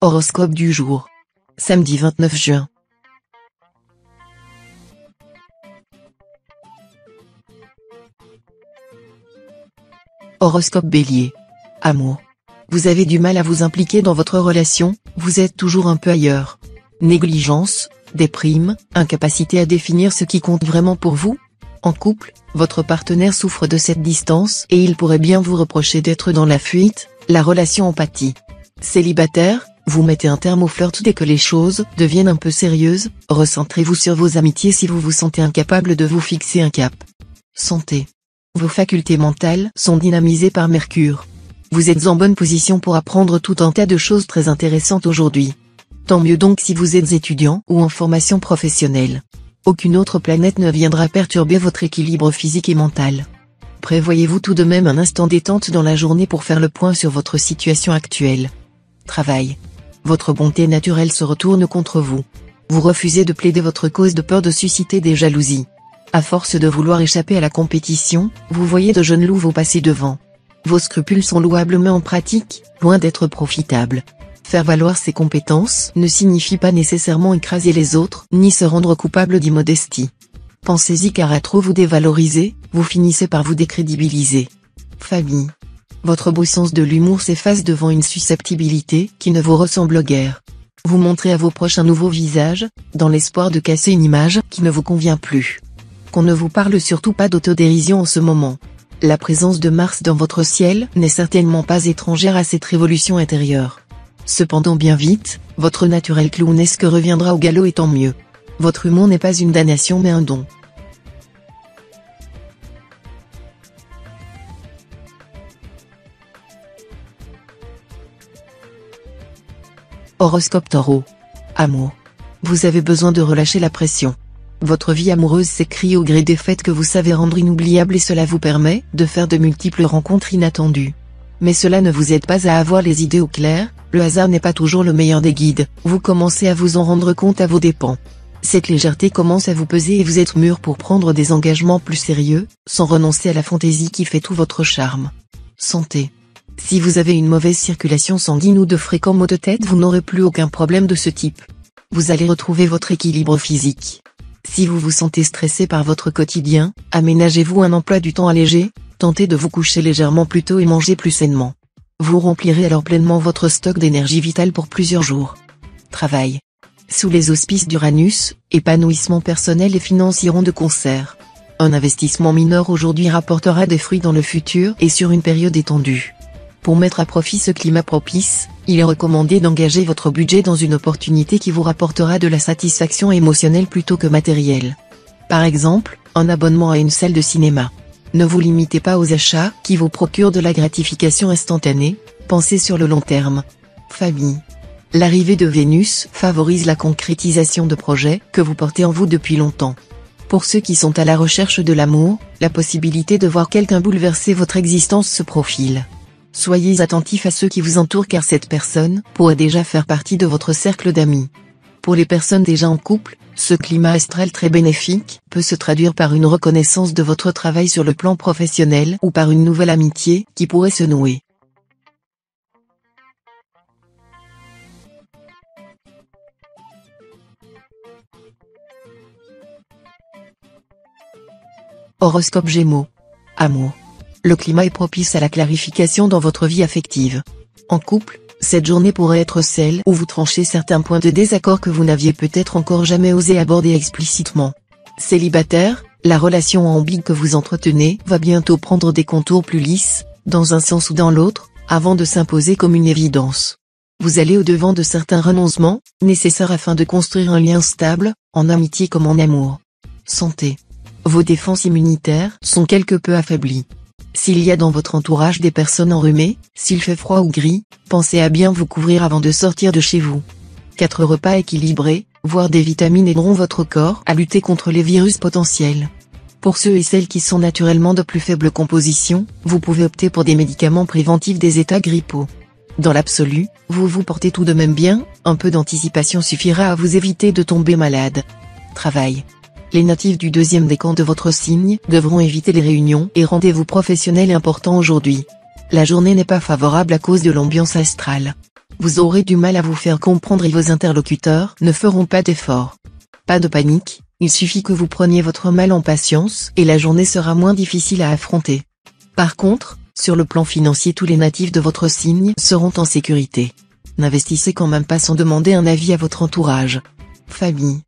Horoscope du jour. Samedi 29 juin. Horoscope Bélier. Amour. Vous avez du mal à vous impliquer dans votre relation, vous êtes toujours un peu ailleurs. Négligence, déprime, incapacité à définir ce qui compte vraiment pour vous. En couple, votre partenaire souffre de cette distance et il pourrait bien vous reprocher d'être dans la fuite, la relation en pâtit. Célibataire, vous mettez un terme au flirt dès que les choses deviennent un peu sérieuses, recentrez-vous sur vos amitiés si vous vous sentez incapable de vous fixer un cap. Santé. Vos facultés mentales sont dynamisées par Mercure. Vous êtes en bonne position pour apprendre tout un tas de choses très intéressantes aujourd'hui. Tant mieux donc si vous êtes étudiant ou en formation professionnelle. Aucune autre planète ne viendra perturber votre équilibre physique et mental. Prévoyez-vous tout de même un instant détente dans la journée pour faire le point sur votre situation actuelle. Travail. Votre bonté naturelle se retourne contre vous. Vous refusez de plaider votre cause de peur de susciter des jalousies. À force de vouloir échapper à la compétition, vous voyez de jeunes loups vous passer devant. Vos scrupules sont louablement en pratique, loin d'être profitables. Faire valoir ses compétences ne signifie pas nécessairement écraser les autres, ni se rendre coupable d'immodestie. Pensez-y car à trop vous dévaloriser, vous finissez par vous décrédibiliser. Famille. Votre beau sens de l'humour s'efface devant une susceptibilité qui ne vous ressemble guère. Vous montrez à vos proches un nouveau visage, dans l'espoir de casser une image qui ne vous convient plus. Qu'on ne vous parle surtout pas d'autodérision en ce moment. La présence de Mars dans votre ciel n'est certainement pas étrangère à cette révolution intérieure. Cependant bien vite, votre naturel clownesque reviendra au galop et tant mieux. Votre humour n'est pas une damnation mais un don. Horoscope Taureau. Amour. Vous avez besoin de relâcher la pression. Votre vie amoureuse s'écrit au gré des fêtes que vous savez rendre inoubliables et cela vous permet de faire de multiples rencontres inattendues. Mais cela ne vous aide pas à avoir les idées au clair, le hasard n'est pas toujours le meilleur des guides, vous commencez à vous en rendre compte à vos dépens. Cette légèreté commence à vous peser et vous êtes mûr pour prendre des engagements plus sérieux, sans renoncer à la fantaisie qui fait tout votre charme. Santé. Si vous avez une mauvaise circulation sanguine ou de fréquents maux de tête, vous n'aurez plus aucun problème de ce type. Vous allez retrouver votre équilibre physique. Si vous vous sentez stressé par votre quotidien, aménagez-vous un emploi du temps allégé, tentez de vous coucher légèrement plus tôt et mangez plus sainement. Vous remplirez alors pleinement votre stock d'énergie vitale pour plusieurs jours. Travail. Sous les auspices d'Uranus, épanouissement personnel et finances iront de concert. Un investissement mineur aujourd'hui rapportera des fruits dans le futur et sur une période étendue. Pour mettre à profit ce climat propice, il est recommandé d'engager votre budget dans une opportunité qui vous rapportera de la satisfaction émotionnelle plutôt que matérielle. Par exemple, un abonnement à une salle de cinéma. Ne vous limitez pas aux achats qui vous procurent de la gratification instantanée, pensez sur le long terme. Famille. L'arrivée de Vénus favorise la concrétisation de projets que vous portez en vous depuis longtemps. Pour ceux qui sont à la recherche de l'amour, la possibilité de voir quelqu'un bouleverser votre existence se profile. Soyez attentif à ceux qui vous entourent car cette personne pourrait déjà faire partie de votre cercle d'amis. Pour les personnes déjà en couple, ce climat astral très bénéfique peut se traduire par une reconnaissance de votre travail sur le plan professionnel ou par une nouvelle amitié qui pourrait se nouer. Horoscope Gémeaux. Amour. Le climat est propice à la clarification dans votre vie affective. En couple, cette journée pourrait être celle où vous tranchez certains points de désaccord que vous n'aviez peut-être encore jamais osé aborder explicitement. Célibataire, la relation ambiguë que vous entretenez va bientôt prendre des contours plus lisses, dans un sens ou dans l'autre, avant de s'imposer comme une évidence. Vous allez au-devant de certains renoncements, nécessaires afin de construire un lien stable, en amitié comme en amour. Santé. Vos défenses immunitaires sont quelque peu affaiblies. S'il y a dans votre entourage des personnes enrhumées, s'il fait froid ou gris, pensez à bien vous couvrir avant de sortir de chez vous. 4 repas équilibrés, voire des vitamines aideront votre corps à lutter contre les virus potentiels. Pour ceux et celles qui sont naturellement de plus faible composition, vous pouvez opter pour des médicaments préventifs des états grippaux. Dans l'absolu, vous vous portez tout de même bien, un peu d'anticipation suffira à vous éviter de tomber malade. Travail. Les natifs du deuxième décan de votre signe devront éviter les réunions et rendez-vous professionnels importants aujourd'hui. La journée n'est pas favorable à cause de l'ambiance astrale. Vous aurez du mal à vous faire comprendre et vos interlocuteurs ne feront pas d'efforts. Pas de panique, il suffit que vous preniez votre mal en patience et la journée sera moins difficile à affronter. Par contre, sur le plan financier, tous les natifs de votre signe seront en sécurité. N'investissez quand même pas sans demander un avis à votre entourage. Famille.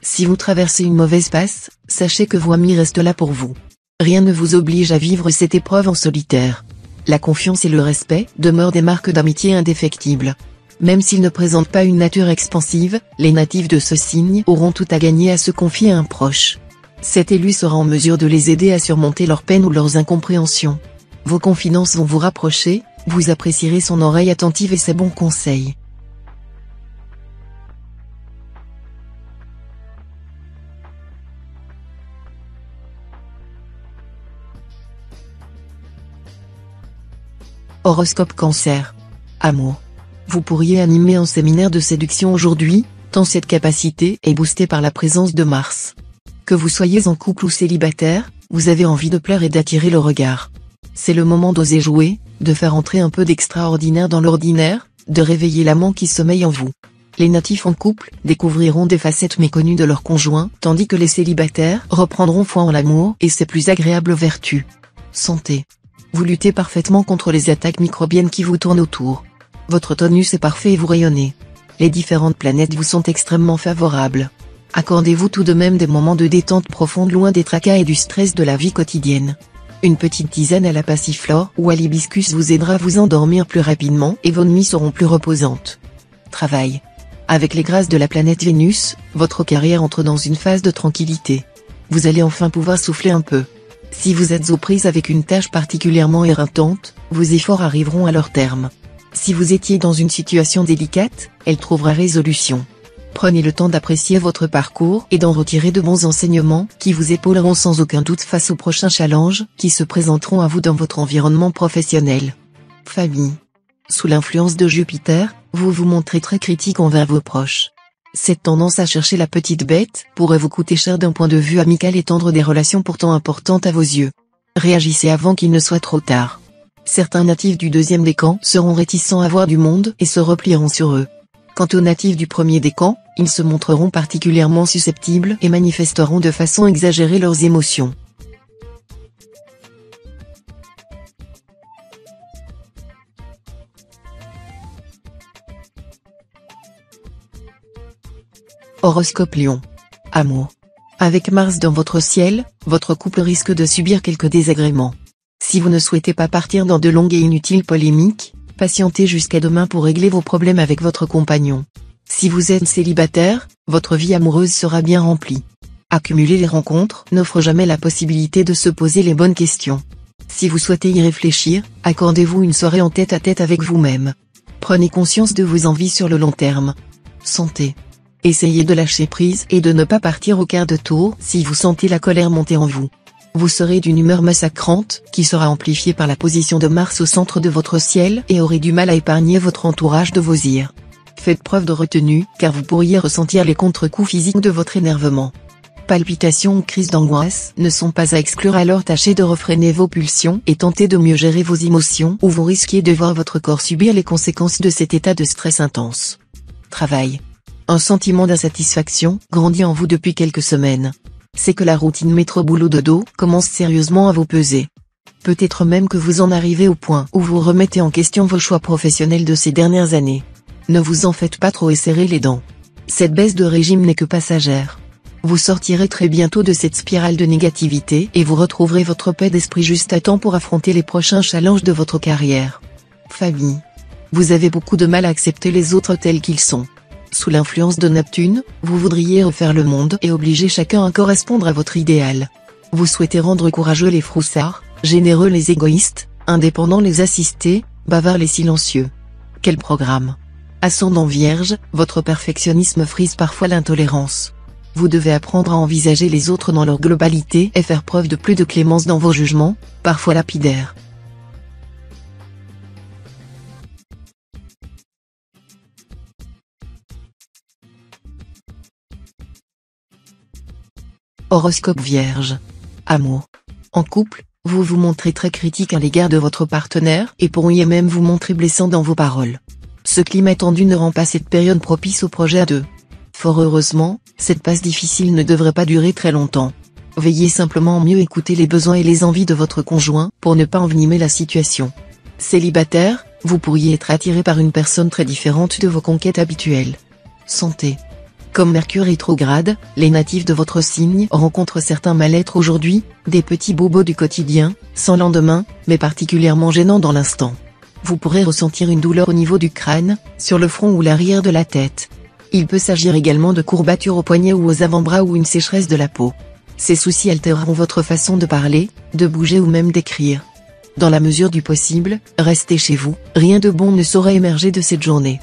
Si vous traversez une mauvaise passe, sachez que vos amis restent là pour vous. Rien ne vous oblige à vivre cette épreuve en solitaire. La confiance et le respect demeurent des marques d'amitié indéfectibles. Même s'ils ne présentent pas une nature expansive, les natifs de ce signe auront tout à gagner à se confier à un proche. Cet élu sera en mesure de les aider à surmonter leurs peines ou leurs incompréhensions. Vos confidences vont vous rapprocher, vous apprécierez son oreille attentive et ses bons conseils. Horoscope Cancer. Amour. Vous pourriez animer un séminaire de séduction aujourd'hui, tant cette capacité est boostée par la présence de Mars. Que vous soyez en couple ou célibataire, vous avez envie de plaire et d'attirer le regard. C'est le moment d'oser jouer, de faire entrer un peu d'extraordinaire dans l'ordinaire, de réveiller l'amant qui sommeille en vous. Les natifs en couple découvriront des facettes méconnues de leur conjoint, tandis que les célibataires reprendront foi en l'amour et ses plus agréables vertus. Santé. Vous luttez parfaitement contre les attaques microbiennes qui vous tournent autour. Votre tonus est parfait et vous rayonnez. Les différentes planètes vous sont extrêmement favorables. Accordez-vous tout de même des moments de détente profonde loin des tracas et du stress de la vie quotidienne. Une petite tisane à la passiflore ou à l'hibiscus vous aidera à vous endormir plus rapidement et vos nuits seront plus reposantes. Travail. Avec les grâces de la planète Vénus, votre carrière entre dans une phase de tranquillité. Vous allez enfin pouvoir souffler un peu. Si vous êtes aux prises avec une tâche particulièrement éreintante, vos efforts arriveront à leur terme. Si vous étiez dans une situation délicate, elle trouvera résolution. Prenez le temps d'apprécier votre parcours et d'en retirer de bons enseignements qui vous épauleront sans aucun doute face aux prochains challenges qui se présenteront à vous dans votre environnement professionnel. Famille. Sous l'influence de Jupiter, vous vous montrez très critique envers vos proches. Cette tendance à chercher la petite bête pourrait vous coûter cher d'un point de vue amical et tendre des relations pourtant importantes à vos yeux. Réagissez avant qu'il ne soit trop tard. Certains natifs du deuxième décan seront réticents à voir du monde et se replieront sur eux. Quant aux natifs du premier décan, ils se montreront particulièrement susceptibles et manifesteront de façon exagérée leurs émotions. Horoscope Lion. Amour. Avec Mars dans votre ciel, votre couple risque de subir quelques désagréments. Si vous ne souhaitez pas partir dans de longues et inutiles polémiques, patientez jusqu'à demain pour régler vos problèmes avec votre compagnon. Si vous êtes célibataire, votre vie amoureuse sera bien remplie. Accumuler les rencontres n'offre jamais la possibilité de se poser les bonnes questions. Si vous souhaitez y réfléchir, accordez-vous une soirée en tête-à-tête avec vous-même. Prenez conscience de vos envies sur le long terme. Santé. Essayez de lâcher prise et de ne pas partir au quart de tour si vous sentez la colère monter en vous. Vous serez d'une humeur massacrante, qui sera amplifiée par la position de Mars au centre de votre ciel et aurez du mal à épargner votre entourage de vos ires. Faites preuve de retenue, car vous pourriez ressentir les contre-coups physiques de votre énervement. Palpitations ou crises d'angoisse ne sont pas à exclure, alors tâchez de refréner vos pulsions et tentez de mieux gérer vos émotions ou vous risquez de voir votre corps subir les conséquences de cet état de stress intense. Travail. Un sentiment d'insatisfaction grandit en vous depuis quelques semaines. C'est que la routine métro-boulot-dodo commence sérieusement à vous peser. Peut-être même que vous en arrivez au point où vous remettez en question vos choix professionnels de ces dernières années. Ne vous en faites pas trop et serrez les dents. Cette baisse de régime n'est que passagère. Vous sortirez très bientôt de cette spirale de négativité et vous retrouverez votre paix d'esprit juste à temps pour affronter les prochains challenges de votre carrière. Famille. Vous avez beaucoup de mal à accepter les autres tels qu'ils sont. Sous l'influence de Neptune, vous voudriez refaire le monde et obliger chacun à correspondre à votre idéal. Vous souhaitez rendre courageux les froussards, généreux les égoïstes, indépendants les assistés, bavards les silencieux. Quel programme! Ascendant Vierge, votre perfectionnisme frise parfois l'intolérance. Vous devez apprendre à envisager les autres dans leur globalité et faire preuve de plus de clémence dans vos jugements, parfois lapidaires. Horoscope Vierge. Amour. En couple, vous vous montrez très critique à l'égard de votre partenaire et pourriez même vous montrer blessant dans vos paroles. Ce climat tendu ne rend pas cette période propice au projet à deux. Fort heureusement, cette passe difficile ne devrait pas durer très longtemps. Veillez simplement à mieux écouter les besoins et les envies de votre conjoint pour ne pas envenimer la situation. Célibataire, vous pourriez être attiré par une personne très différente de vos conquêtes habituelles. Santé. Comme Mercure rétrograde, les natifs de votre signe rencontrent certains mal-être aujourd'hui, des petits bobos du quotidien, sans lendemain, mais particulièrement gênants dans l'instant. Vous pourrez ressentir une douleur au niveau du crâne, sur le front ou l'arrière de la tête. Il peut s'agir également de courbatures aux poignets ou aux avant-bras ou une sécheresse de la peau. Ces soucis altéreront votre façon de parler, de bouger ou même d'écrire. Dans la mesure du possible, restez chez vous, rien de bon ne saurait émerger de cette journée.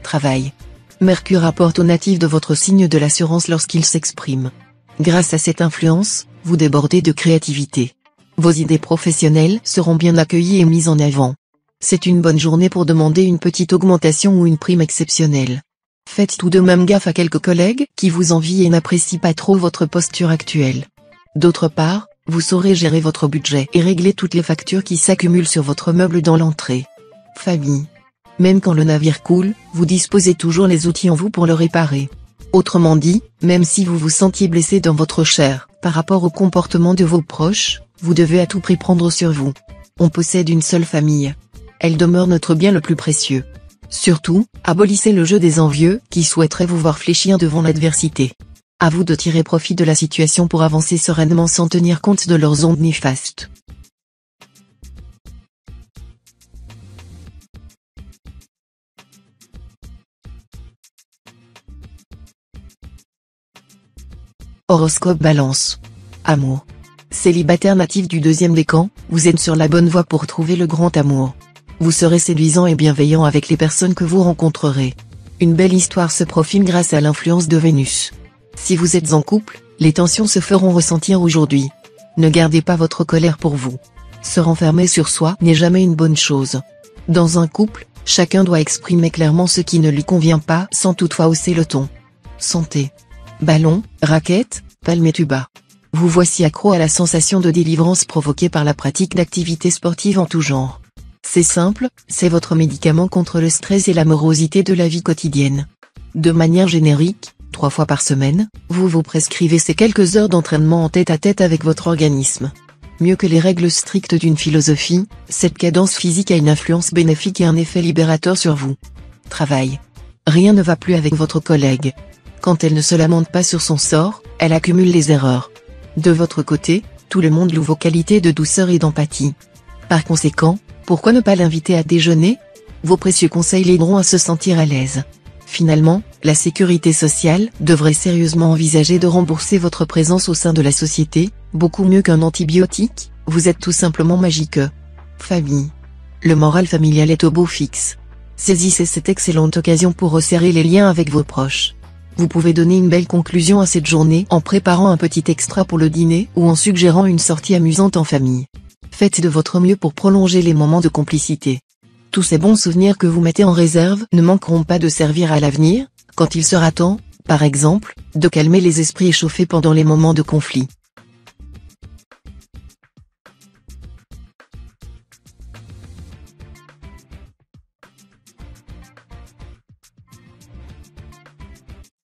Travail. Mercure apporte aux natifs de votre signe de l'assurance lorsqu'il s'exprime. Grâce à cette influence, vous débordez de créativité. Vos idées professionnelles seront bien accueillies et mises en avant. C'est une bonne journée pour demander une petite augmentation ou une prime exceptionnelle. Faites tout de même gaffe à quelques collègues qui vous envient et n'apprécient pas trop votre posture actuelle. D'autre part, vous saurez gérer votre budget et régler toutes les factures qui s'accumulent sur votre meuble dans l'entrée. Famille. Même quand le navire coule, vous disposez toujours les outils en vous pour le réparer. Autrement dit, même si vous vous sentiez blessé dans votre chair, par rapport au comportement de vos proches, vous devez à tout prix prendre sur vous. On possède une seule famille. Elle demeure notre bien le plus précieux. Surtout, abolissez le jeu des envieux qui souhaiteraient vous voir fléchir devant l'adversité. À vous de tirer profit de la situation pour avancer sereinement sans tenir compte de leurs ondes néfastes. Horoscope Balance. Amour. Célibataire natif du deuxième décan, vous êtes sur la bonne voie pour trouver le grand amour. Vous serez séduisant et bienveillant avec les personnes que vous rencontrerez. Une belle histoire se profile grâce à l'influence de Vénus. Si vous êtes en couple, les tensions se feront ressentir aujourd'hui. Ne gardez pas votre colère pour vous. Se renfermer sur soi n'est jamais une bonne chose. Dans un couple, chacun doit exprimer clairement ce qui ne lui convient pas sans toutefois hausser le ton. Santé. Ballon, raquette, palme et tuba. Vous voici accro à la sensation de délivrance provoquée par la pratique d'activités sportives en tout genre. C'est simple, c'est votre médicament contre le stress et la morosité de la vie quotidienne. De manière générique, 3 fois par semaine, vous vous prescrivez ces quelques heures d'entraînement en tête-à-tête avec votre organisme. Mieux que les règles strictes d'une philosophie, cette cadence physique a une influence bénéfique et un effet libérateur sur vous. Travail. Rien ne va plus avec votre collègue. Quand elle ne se lamente pas sur son sort, elle accumule les erreurs. De votre côté, tout le monde loue vos qualités de douceur et d'empathie. Par conséquent, pourquoi ne pas l'inviter à déjeuner? Vos précieux conseils l'aideront à se sentir à l'aise. Finalement, la sécurité sociale devrait sérieusement envisager de rembourser votre présence au sein de la société, beaucoup mieux qu'un antibiotique, vous êtes tout simplement magique. Famille. Le moral familial est au beau fixe. Saisissez cette excellente occasion pour resserrer les liens avec vos proches. Vous pouvez donner une belle conclusion à cette journée en préparant un petit extra pour le dîner ou en suggérant une sortie amusante en famille. Faites de votre mieux pour prolonger les moments de complicité. Tous ces bons souvenirs que vous mettez en réserve ne manqueront pas de servir à l'avenir, quand il sera temps, par exemple, de calmer les esprits échauffés pendant les moments de conflit.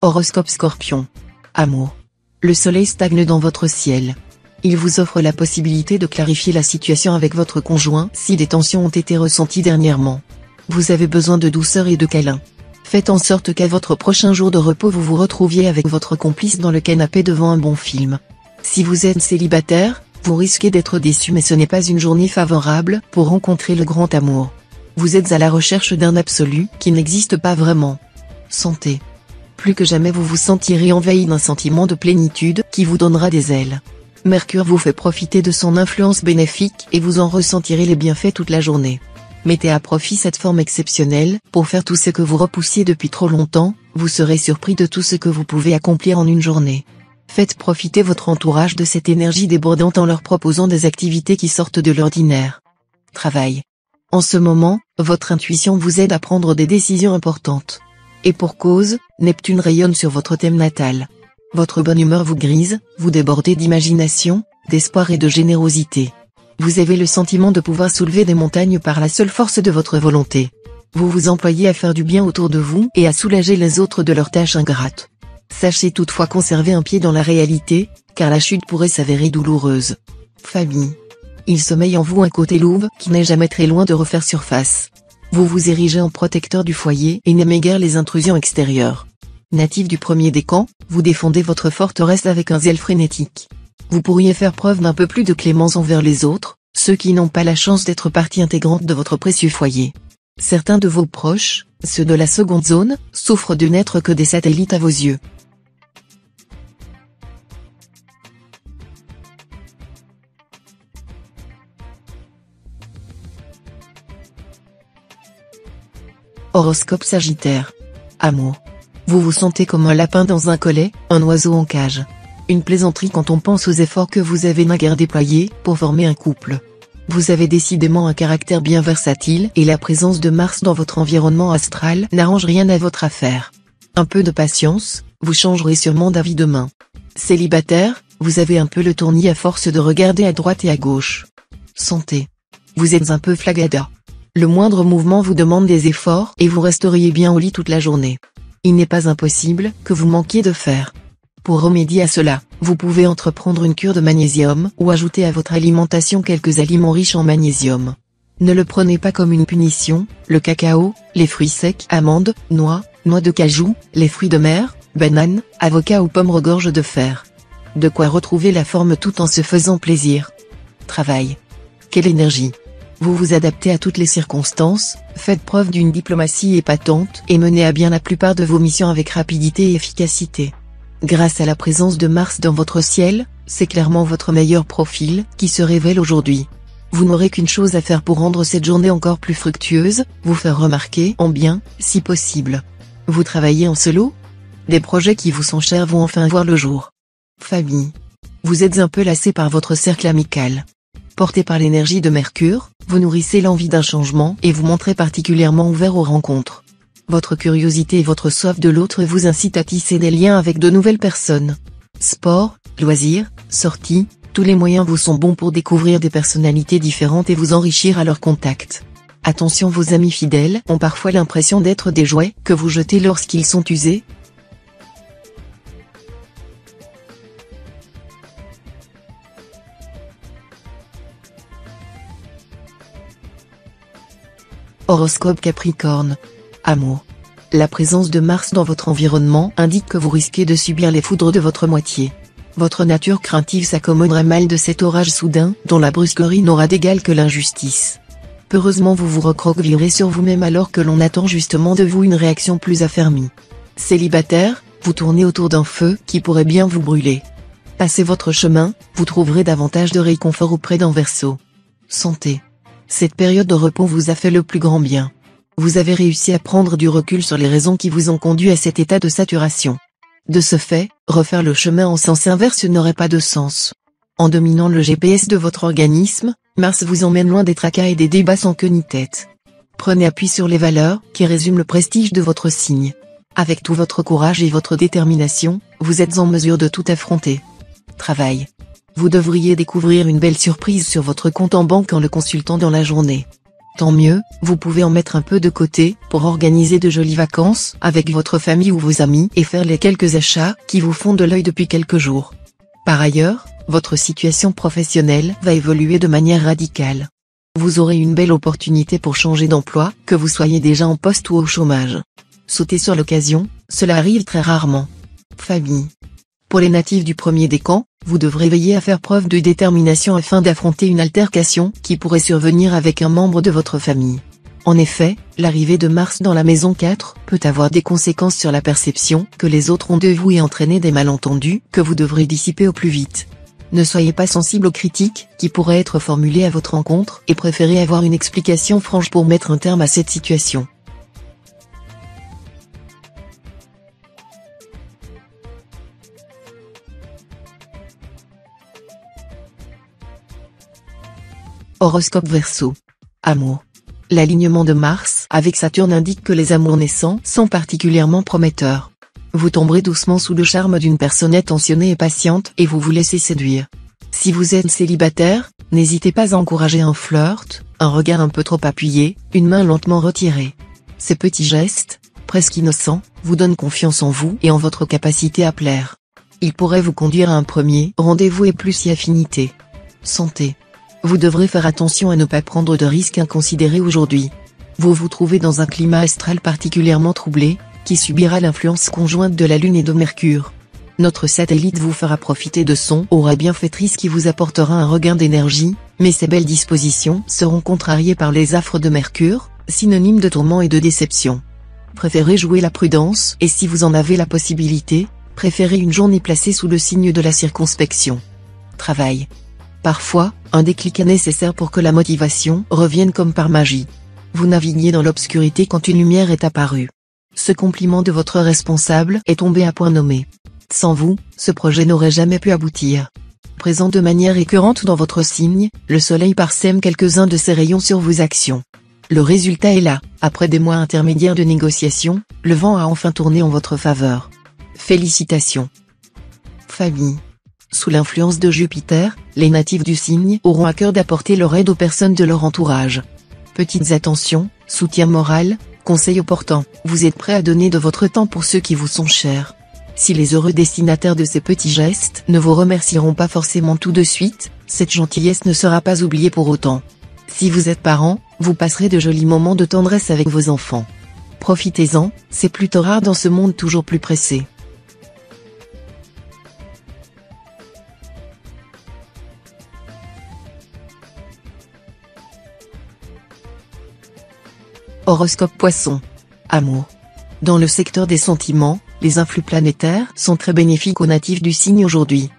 Horoscope Scorpion. Amour. Le soleil stagne dans votre ciel. Il vous offre la possibilité de clarifier la situation avec votre conjoint si des tensions ont été ressenties dernièrement. Vous avez besoin de douceur et de câlin. Faites en sorte qu'à votre prochain jour de repos vous vous retrouviez avec votre complice dans le canapé devant un bon film. Si vous êtes célibataire, vous risquez d'être déçu mais ce n'est pas une journée favorable pour rencontrer le grand amour. Vous êtes à la recherche d'un absolu qui n'existe pas vraiment. Santé. Plus que jamais vous vous sentirez envahi d'un sentiment de plénitude qui vous donnera des ailes. Mercure vous fait profiter de son influence bénéfique et vous en ressentirez les bienfaits toute la journée. Mettez à profit cette forme exceptionnelle pour faire tout ce que vous repoussiez depuis trop longtemps, vous serez surpris de tout ce que vous pouvez accomplir en une journée. Faites profiter votre entourage de cette énergie débordante en leur proposant des activités qui sortent de l'ordinaire. Travail. En ce moment, votre intuition vous aide à prendre des décisions importantes. Et pour cause, Neptune rayonne sur votre thème natal. Votre bonne humeur vous grise, vous débordez d'imagination, d'espoir et de générosité. Vous avez le sentiment de pouvoir soulever des montagnes par la seule force de votre volonté. Vous vous employez à faire du bien autour de vous et à soulager les autres de leurs tâches ingrates. Sachez toutefois conserver un pied dans la réalité, car la chute pourrait s'avérer douloureuse. Famille. Il sommeille en vous un côté louve qui n'est jamais très loin de refaire surface. Vous vous érigez en protecteur du foyer et n'aimez guère les intrusions extérieures. Natif du premier décan, vous défendez votre forteresse avec un zèle frénétique. Vous pourriez faire preuve d'un peu plus de clémence envers les autres, ceux qui n'ont pas la chance d'être partie intégrante de votre précieux foyer. Certains de vos proches, ceux de la seconde zone, souffrent de n'être que des satellites à vos yeux. Horoscope Sagittaire. Amour. Vous vous sentez comme un lapin dans un collet, un oiseau en cage. Une plaisanterie quand on pense aux efforts que vous avez naguère déployés pour former un couple. Vous avez décidément un caractère bien versatile et la présence de Mars dans votre environnement astral n'arrange rien à votre affaire. Un peu de patience, vous changerez sûrement d'avis demain. Célibataire, vous avez un peu le tournis à force de regarder à droite et à gauche. Santé. Vous êtes un peu flagada. Le moindre mouvement vous demande des efforts et vous resteriez bien au lit toute la journée. Il n'est pas impossible que vous manquiez de fer. Pour remédier à cela, vous pouvez entreprendre une cure de magnésium ou ajouter à votre alimentation quelques aliments riches en magnésium. Ne le prenez pas comme une punition, le cacao, les fruits secs, amandes, noix de cajou, les fruits de mer, bananes, avocats ou pommes regorgent de fer. De quoi retrouver la forme tout en se faisant plaisir. Travail. Quelle énergie! Vous vous adaptez à toutes les circonstances, faites preuve d'une diplomatie épatante et menez à bien la plupart de vos missions avec rapidité et efficacité. Grâce à la présence de Mars dans votre ciel, c'est clairement votre meilleur profil qui se révèle aujourd'hui. Vous n'aurez qu'une chose à faire pour rendre cette journée encore plus fructueuse, vous faire remarquer en bien, si possible. Vous travaillez en solo? Des projets qui vous sont chers vont enfin voir le jour. Famille. Vous êtes un peu lassé par votre cercle amical. Porté par l'énergie de Mercure, vous nourrissez l'envie d'un changement et vous montrez particulièrement ouvert aux rencontres. Votre curiosité et votre soif de l'autre vous incitent à tisser des liens avec de nouvelles personnes. Sport, loisirs, sorties, tous les moyens vous sont bons pour découvrir des personnalités différentes et vous enrichir à leur contact. Attention, vos amis fidèles ont parfois l'impression d'être des jouets que vous jetez lorsqu'ils sont usés. Horoscope Capricorne. Amour. La présence de Mars dans votre environnement indique que vous risquez de subir les foudres de votre moitié. Votre nature craintive s'accommoderait mal de cet orage soudain, dont la brusquerie n'aura d'égal que l'injustice. Peureusement vous vous recroquevillerez sur vous-même alors que l'on attend justement de vous une réaction plus affermie. Célibataire, vous tournez autour d'un feu qui pourrait bien vous brûler. Passez votre chemin, vous trouverez davantage de réconfort auprès d'un Verseau. Santé. Cette période de repos vous a fait le plus grand bien. Vous avez réussi à prendre du recul sur les raisons qui vous ont conduit à cet état de saturation. De ce fait, refaire le chemin en sens inverse n'aurait pas de sens. En dominant le GPS de votre organisme, Mars vous emmène loin des tracas et des débats sans queue ni tête. Prenez appui sur les valeurs qui résument le prestige de votre signe. Avec tout votre courage et votre détermination, vous êtes en mesure de tout affronter. Travail. Vous devriez découvrir une belle surprise sur votre compte en banque en le consultant dans la journée. Tant mieux, vous pouvez en mettre un peu de côté pour organiser de jolies vacances avec votre famille ou vos amis et faire les quelques achats qui vous font de l'œil depuis quelques jours. Par ailleurs, votre situation professionnelle va évoluer de manière radicale. Vous aurez une belle opportunité pour changer d'emploi, que vous soyez déjà en poste ou au chômage. Sautez sur l'occasion, cela arrive très rarement. Famille. Pour les natifs du premier décan, vous devrez veiller à faire preuve de détermination afin d'affronter une altercation qui pourrait survenir avec un membre de votre famille. En effet, l'arrivée de Mars dans la maison 4 peut avoir des conséquences sur la perception que les autres ont de vous et entraîner des malentendus que vous devrez dissiper au plus vite. Ne soyez pas sensible aux critiques qui pourraient être formulées à votre encontre et préférez avoir une explication franche pour mettre un terme à cette situation. Horoscope Verseau. Amour. L'alignement de Mars avec Saturne indique que les amours naissants sont particulièrement prometteurs. Vous tomberez doucement sous le charme d'une personne attentionnée et patiente et vous vous laissez séduire. Si vous êtes célibataire, n'hésitez pas à encourager un flirt, un regard un peu trop appuyé, une main lentement retirée. Ces petits gestes, presque innocents, vous donnent confiance en vous et en votre capacité à plaire. Ils pourraient vous conduire à un premier rendez-vous et plus si affinité. Santé. Vous devrez faire attention à ne pas prendre de risques inconsidérés aujourd'hui. Vous vous trouvez dans un climat astral particulièrement troublé, qui subira l'influence conjointe de la Lune et de Mercure. Notre satellite vous fera profiter de son aura bienfaitrice qui vous apportera un regain d'énergie, mais ces belles dispositions seront contrariées par les affres de Mercure, synonyme de tourment et de déception. Préférez jouer la prudence et si vous en avez la possibilité, préférez une journée placée sous le signe de la circonspection. Travail. Parfois, un déclic est nécessaire pour que la motivation revienne comme par magie. Vous naviguiez dans l'obscurité quand une lumière est apparue. Ce compliment de votre responsable est tombé à point nommé. Sans vous, ce projet n'aurait jamais pu aboutir. Présent de manière récurrente dans votre signe, le soleil parsème quelques-uns de ses rayons sur vos actions. Le résultat est là, après des mois intermédiaires de négociations, le vent a enfin tourné en votre faveur. Félicitations. Famille. Sous l'influence de Jupiter, les natifs du signe auront à cœur d'apporter leur aide aux personnes de leur entourage. Petites attentions, soutien moral, conseils opportuns, vous êtes prêts à donner de votre temps pour ceux qui vous sont chers. Si les heureux destinataires de ces petits gestes ne vous remercieront pas forcément tout de suite, cette gentillesse ne sera pas oubliée pour autant. Si vous êtes parent, vous passerez de jolis moments de tendresse avec vos enfants. Profitez-en, c'est plutôt rare dans ce monde toujours plus pressé. Horoscope Poisson. Amour. Dans le secteur des sentiments, les influx planétaires sont très bénéfiques aux natifs du signe aujourd'hui.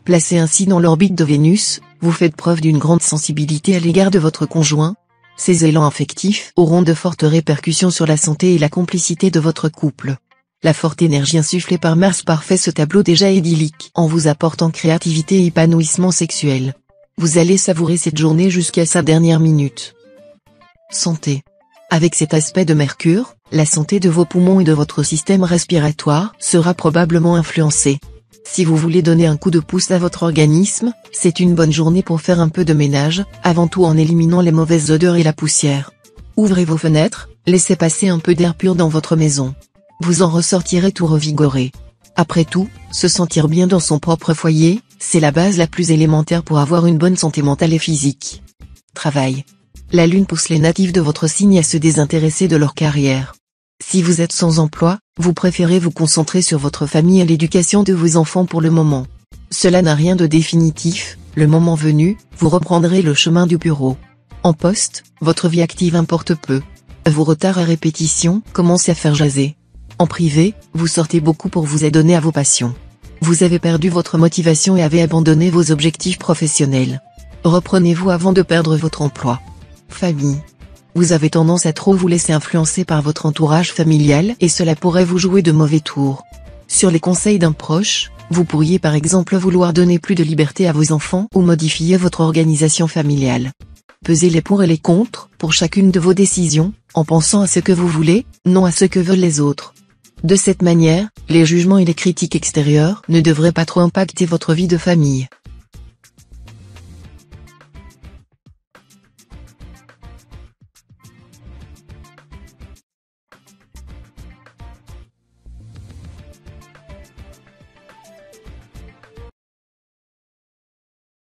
Placés ainsi dans l'orbite de Vénus, vous faites preuve d'une grande sensibilité à l'égard de votre conjoint. Ces élans affectifs auront de fortes répercussions sur la santé et la complicité de votre couple. La forte énergie insufflée par Mars parfait ce tableau déjà idyllique en vous apportant créativité et épanouissement sexuel. Vous allez savourer cette journée jusqu'à sa dernière minute. Santé. Avec cet aspect de Mercure, la santé de vos poumons et de votre système respiratoire sera probablement influencée. Si vous voulez donner un coup de pouce à votre organisme, c'est une bonne journée pour faire un peu de ménage, avant tout en éliminant les mauvaises odeurs et la poussière. Ouvrez vos fenêtres, laissez passer un peu d'air pur dans votre maison. Vous en ressortirez tout revigoré. Après tout, se sentir bien dans son propre foyer, c'est la base la plus élémentaire pour avoir une bonne santé mentale et physique. Travail. La Lune pousse les natifs de votre signe à se désintéresser de leur carrière. Si vous êtes sans emploi, vous préférez vous concentrer sur votre famille et l'éducation de vos enfants pour le moment. Cela n'a rien de définitif, le moment venu, vous reprendrez le chemin du bureau. En poste, votre vie active importe peu. Vos retards à répétition commencent à faire jaser. En privé, vous sortez beaucoup pour vous adonner à vos passions. Vous avez perdu votre motivation et avez abandonné vos objectifs professionnels. Reprenez-vous avant de perdre votre emploi. Famille. Vous avez tendance à trop vous laisser influencer par votre entourage familial et cela pourrait vous jouer de mauvais tours. Sur les conseils d'un proche, vous pourriez par exemple vouloir donner plus de liberté à vos enfants ou modifier votre organisation familiale. Pesez les pour et les contre pour chacune de vos décisions, en pensant à ce que vous voulez, non à ce que veulent les autres. De cette manière, les jugements et les critiques extérieures ne devraient pas trop impacter votre vie de famille.